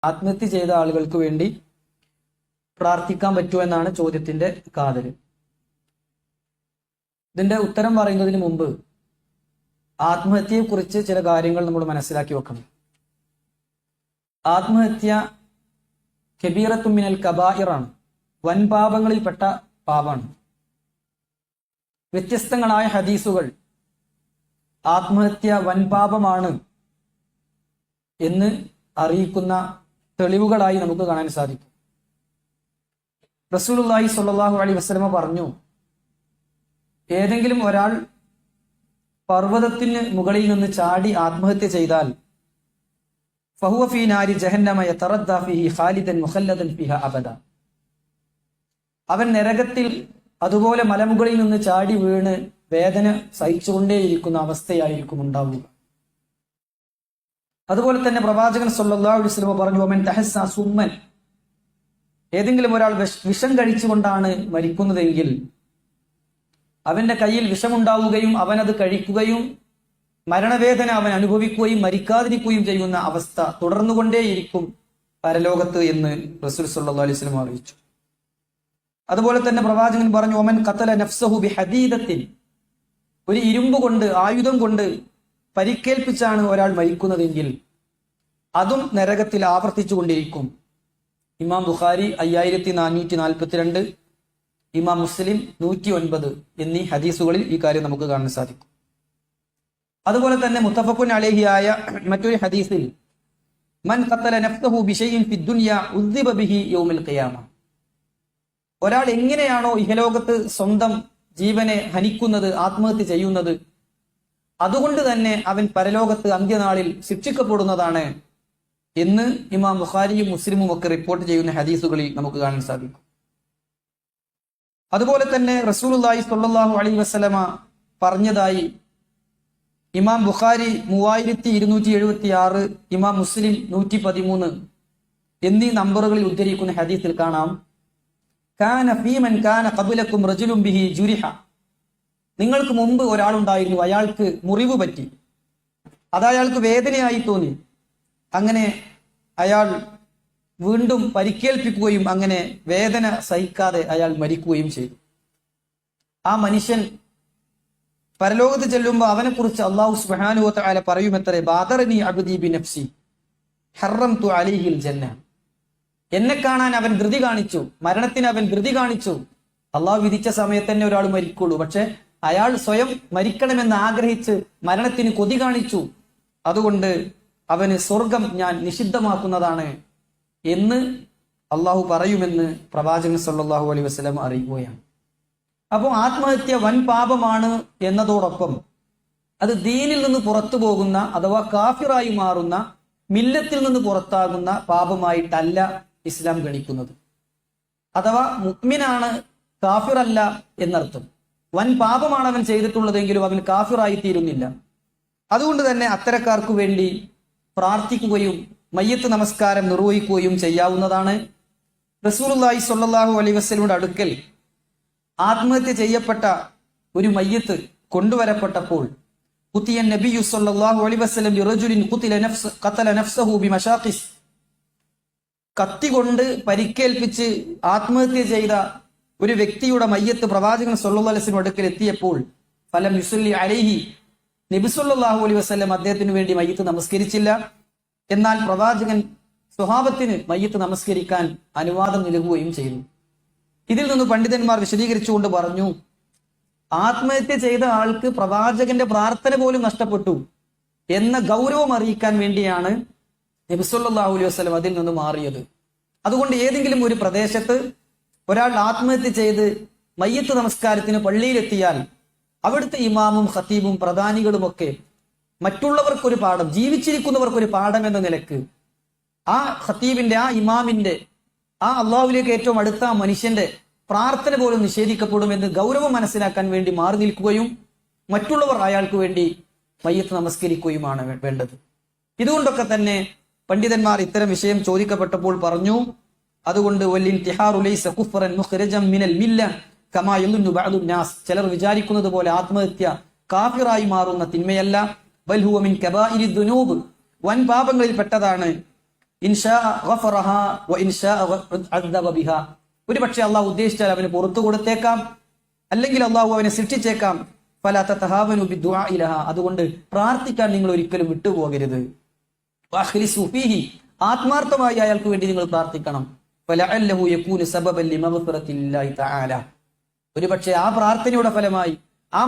ആത്മഹത്യ ചെയ്ത ആളുകൾക്ക് വേണ്ടി പ്രാർത്ഥിക്കാൻ പറ്റുമോ എന്നാണ് ചോദ്യത്തിന്റെ കാതല്. ഇതിന്റെ ഉത്തരം പറയുന്നതിന് മുമ്പ് ആത്മഹത്യയെക്കുറിച്ച് ചില കാര്യങ്ങൾ നമ്മൾ മനസ്സിലാക്കി വെക്കണം. ആത്മഹത്യ കബീറത്തുൻ മിനൽ കബായിറാണ്, വൻപാപങ്ങളിൽപ്പെട്ട പാപമാണ്. വ്യത്യസ്തങ്ങളായ ഹദീസുകൾ ആത്മഹത്യ വൻപാപമാണ് എന്ന് അറിയിക്കുന്ന തെളിവുകളായി നമുക്ക് കാണാൻ സാധിക്കും. റസൂലുള്ളാഹി സ്വല്ലല്ലാഹു അലൈഹി വസല്ലമ പറഞ്ഞു, ഏതെങ്കിലും ഒരാൾ പർവ്വതത്തിന് മുകളിൽ നിന്ന് ചാടി ആത്മഹത്യ ചെയ്താൽ ഫഹുവ ഫീ നാരി ജഹന്നമ യതറദ്ദാ ഫീഹി ഖാലിദൻ മുഖല്ലദൻ ഫീഹാ അബദ, അവൻ നരകത്തിൽ അതുപോലെ മലമുകളിൽ നിന്ന് ചാടി വീണ് വേദന സഹിച്ചുകൊണ്ടേയിരിക്കുന്ന അവസ്ഥയായിരിക്കും ഉണ്ടാവുക. അതുപോലെ തന്നെ പ്രവാചകൻ സല്ലല്ലാഹു അലൈഹി വസല്ലം പറഞ്ഞു, വമൻ തഹസ്സ സുമ്മൻ, ഏതെങ്കിലും ഒരാൾ വിഷം കഴിച്ചുകൊണ്ടാണ് മരിക്കുന്നതെങ്കിൽ അവന്റെ കയ്യിൽ വിഷമുണ്ടാവുകയും അവനത് കഴിക്കുകയും മരണവേദന അവൻ അനുഭവിക്കുകയും മരിക്കാതിരിക്കുകയും ചെയ്യുന്ന അവസ്ഥ തുടർന്നുകൊണ്ടേയിരിക്കും പരലോകത്ത് എന്ന് റസൂൽ സല്ലല്ലാഹു അലൈഹി വസല്ലം അറിയിച്ചു. അതുപോലെ തന്നെ പ്രവാചകൻ പറഞ്ഞു, ഒമൻ ഖതല നഫ്സഹു ബിഹദീദത്തിൻ, ഒരു ഇരുമ്പ് കൊണ്ട്, ആയുധം കൊണ്ട് പരിക്കേൽപ്പിച്ചാണ് ഒരാൾ മരിക്കുന്നതെങ്കിൽ അതും നരകത്തിൽ ആവർത്തിച്ചു കൊണ്ടിരിക്കും. ഇമാം ബുഖാരി 5442, ഇമാം മുസ്ലിം 109 എന്നീ ഹദീസുകളിൽ ഈ കാര്യം നമുക്ക് കാണാൻ സാധിക്കും. അതുപോലെ തന്നെ മുത്തഫഖുൻ അലൈഹിയായ മറ്റൊരു ഹദീസിൽ, മൻ ഖതല നഫ്സഹു ബിശൈഇൻ ഫിദ്ദുനിയ ഉദ്ദിബ ബിഹി യൗമൽ ഖിയാമ, ഒരാൾ എങ്ങനെയാണോ ഇഹലോകത്ത് സ്വന്തം ജീവനെ ഹനിക്കുന്നത്, ആത്മഹത്യ ചെയ്യുന്നത്, അതുകൊണ്ട് തന്നെ അവൻ പരലോകത്ത് അന്ത്യനാളിൽ ശിക്ഷിക്കപ്പെടുന്നതാണ് എന്ന് ഇമാം ബുഖാരിയും മുസ്ലിമും ഒക്കെ റിപ്പോർട്ട് ചെയ്യുന്ന ഹദീസുകളിൽ നമുക്ക് കാണാൻ സാധിക്കും. അതുപോലെ തന്നെ റസൂലുള്ളാഹി സ്വല്ലല്ലാഹു അലൈഹി വസല്ലമ പറഞ്ഞതായി ഇമാം ബുഖാരി 3276, ഇമാം മുസ്ലിം 113 എന്നീ നമ്പറുകളിൽ ഉദ്ധരിക്കുന്ന ഹദീസിൽ കാണാം, കാന ഫീമൻ കാന ഖബലകും റജുലുൻ ബിഹി ജുരിഹ, നിങ്ങൾക്ക് മുമ്പ് ഒരാളുണ്ടായിരുന്നു, അയാൾക്ക് മുറിവ് പറ്റി, അത് അയാൾക്ക് വേദനയായി തോന്നി, അങ്ങനെ അയാൾ വീണ്ടും പരിക്കേൽപ്പിക്കുകയും അങ്ങനെ വേദന സഹിക്കാതെ അയാൾ മരിക്കുകയും ചെയ്തു. ആ മനുഷ്യൻ പരലോകത്ത് ചെല്ലുമ്പോൾ അവനെക്കുറിച്ച് അല്ലാഹു സുബ്ഹാനഹു വ തആല പറയുമത്രേ, ബാദറനി അബ്ദി ബിനഫ്സി ഹറംതു അലൈഹിൽ ജന്ന, എന്നെ കാണാൻ അവൻ ധൃതി കാണിച്ചു, മരണത്തിന് അവൻ ധൃതി കാണിച്ചു. അള്ളാഹു വിധിച്ച സമയത്ത് തന്നെ ഒരാൾ മരിക്കുള്ളൂ, പക്ഷെ അയാൾ സ്വയം മരിക്കണമെന്ന് ആഗ്രഹിച്ച് മരണത്തിന് കൊതി കാണിച്ചു, അതുകൊണ്ട് അവന് സ്വർഗം ഞാൻ നിഷിദ്ധമാക്കുന്നതാണ് എന്ന് അള്ളാഹു പറയുമെന്ന് പ്രവാചകൻ സല്ലല്ലാഹു അലൈഹി വസല്ലം അറിയുകയാണ്. അപ്പോൾ ആത്മഹത്യ വൻ പാപമാണ് എന്നതോടൊപ്പം അത് ദീനിൽ നിന്ന് പുറത്തു പോകുന്ന അഥവാ കാഫിറായി മാറുന്ന, മില്ലത്തിൽ നിന്ന് പുറത്താകുന്ന പാപമായിട്ടല്ല ഇസ്ലാം ഗണിക്കുന്നത്. അഥവാ മുഅ്മിനാണ്, കാഫിറല്ല എന്നർത്ഥം. വൻ പാപമാണ് അവൻ ചെയ്തിട്ടുള്ളതെങ്കിലും അവൻ കാഫിറായി തീരുന്നില്ല. അതുകൊണ്ട് തന്നെ അത്തരക്കാർക്ക് വേണ്ടി പ്രാർത്ഥിക്കുകയും മയ്യത്ത് നമസ്കാരം നിർവഹിക്കുകയും ചെയ്യാവുന്നതാണ്. റസൂലുള്ളാഹി സ്വല്ലല്ലാഹു അലൈഹി വസല്ലമയുടെ അടുക്കൽ ആത്മഹത്യ ചെയ്യപ്പെട്ട ഒരു മയ്യത്ത് കൊണ്ടുവരപ്പെട്ടപ്പോൾ, ഖുതിയ നബിയു സ്വല്ലല്ലാഹു അലൈഹി വസല്ലം ലിറജുലിൻ ഖതല നഫ്സഹു ബിമശാഖിസ്, കത്തി കൊണ്ട് പരിക്കേൽപ്പിച്ച് ആത്മഹത്യ ചെയ്ത ഒരു വ്യക്തിയുടെ മയ്യത്ത് പ്രവാചകൻ സല്ലല്ലാഹു അലൈഹി വസല്ലം അടുക്കൽ എത്തിയപ്പോൾ, ഫലം യുസല്ലി അലൈഹി, നബി സല്ലല്ലാഹു അലൈഹി വസല്ലം അദ്ദേഹത്തിന് വേണ്ടി മയ്യത്ത് നമസ്കരിച്ചില്ല. എന്നാൽ പ്രവാചകൻ സ്വഹാബത്തിന് മയ്യത്ത് നമസ്കരിക്കാൻ അനുവാദം നൽകുകയും ചെയ്തു. ഇതിൽ നിന്ന് പണ്ഡിതന്മാർ വിശദീകരിച്ചുകൊണ്ട് പറഞ്ഞു, ആത്മഹത്യ ചെയ്ത ആൾക്ക് പ്രവാചകന്റെ പ്രാർത്ഥന പോലും നഷ്ടപ്പെട്ടു എന്ന ഗൗരവം അറിയിക്കാൻ വേണ്ടിയാണ് നബി സല്ലല്ലാഹു അലൈഹി വസല്ലം അതിൽ നിന്ന് മാറിയത്. അതുകൊണ്ട് ഏതെങ്കിലും ഒരു പ്രദേശത്ത് ഒരാൾ ആത്മഹത്യ ചെയ്ത് മയ്യത്ത് നമസ്കാരത്തിന് പള്ളിയിലെത്തിയാൽ അവിടുത്തെ ഇമാമും ഖത്തീബും പ്രധാനികളുമൊക്കെ മറ്റുള്ളവർക്കൊരു പാഠം, ജീവിച്ചിരിക്കുന്നവർക്കൊരു പാഠം എന്ന നിലക്ക് ആ ഖത്തീബിന്റെ, ആ ഇമാമിന്റെ, ആ അള്ളാഹുവിലേക്ക് ഏറ്റവും അടുത്ത ആ മനുഷ്യന്റെ പ്രാർത്ഥന പോലും നിഷേധിക്കപ്പെടുമെന്ന് ഗൗരവം മനസ്സിലാക്കാൻ വേണ്ടി മാറി നിൽക്കുകയും മറ്റുള്ളവർ അയാൾക്ക് വേണ്ടി മയ്യത്ത് നമസ്കരിക്കുകയുമാണ് വേണ്ടത്. ഇതുകൊണ്ടൊക്കെ തന്നെ പണ്ഡിതന്മാർ ഇത്തരം വിഷയം ചോദിക്കപ്പെട്ടപ്പോൾ പറഞ്ഞു, അതുകൊണ്ട് ചിലർ വിചാരിക്കുന്നത് പോലെ ആത്മഹത്യ കാഫിറായി മാറുന്ന തിന്മയല്ല, ബൽ ഹുവ മിൻ കബായിരി ദുനൂബ്, വൻ പാപങ്ങളിൽ പെട്ടതാണ് ഇൻഷാ ഗഫറഹാ വ ഇൻഷാ അദ്ദബ ബിഹാ. ഒരു പക്ഷേ അള്ളാഹു ഉദ്ദേശിച്ചാൽ അവന് പുറത്തു കൊടുത്തേക്കാം, അല്ലെങ്കിൽ അള്ളാഹു അവനെ ശിക്ഷിച്ചേക്കാം. ഫലാ തതഹാവനു ബിദ്ദുആഇ ലഹാ. അതുകൊണ്ട് പ്രാർത്ഥിക്കാൻ നിങ്ങൾ ഒരിക്കലും വിട്ടുപോകരുത്. വഅഖ്ലിസു ഫീഹി. ആത്മാർത്ഥമായി അയാൾക്ക് വേണ്ടി നിങ്ങൾ പ്രാർത്ഥിക്കണം. ഫലഅല്ലഹു യകൂനു സബബൻ ലിമഗ്ഫിറത്തില്ലാഹി തആല. ഒരു പക്ഷേ ആ പ്രാർത്ഥനയുടെ ഫലമായി ആ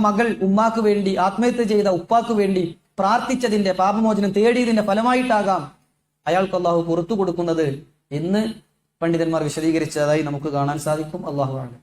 മകൾ ഉമ്മാക്ക് വേണ്ടി, ആത്മഹത്യ ചെയ്ത ഉപ്പാക്ക് വേണ്ടി പ്രാർത്ഥിച്ചതിന്റെ, പാപമോചനം തേടിയതിന്റെ ഫലമായിട്ടാകാം അയാൾക്ക് അള്ളാഹു പുറത്തു കൊടുക്കുന്നത് എന്ന് പണ്ഡിതന്മാർ വിശദീകരിച്ചതായി നമുക്ക് കാണാൻ സാധിക്കും. അല്ലാഹു അഅലം.